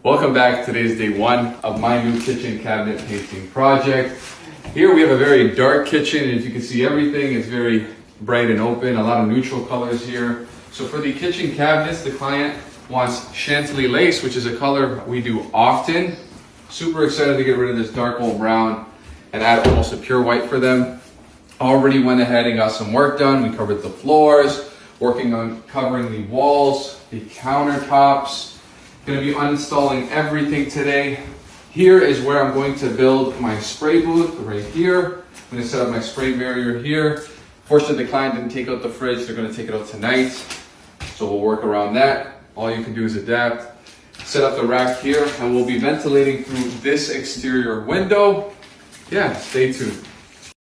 Welcome back. Today's day one of my new kitchen cabinet painting project. Here we have a very dark kitchen, and as you can see, everything is very bright and open, a lot of neutral colors here. So for the kitchen cabinets, the client wants Chantilly lace, which is a color we do often. Super excited to get rid of this dark old brown and add almost a pure white for them. Already went ahead and got some work done. We covered the floors, working on covering the walls, the countertops. Gonna be uninstalling everything today. Here is where I'm going to build my spray booth, right here. I'm gonna set up my spray barrier here. Fortunately, the client didn't take out the fridge. They're gonna take it out tonight. So we'll work around that. All you can do is adapt. Set up the rack here, and we'll be ventilating through this exterior window. Yeah, stay tuned.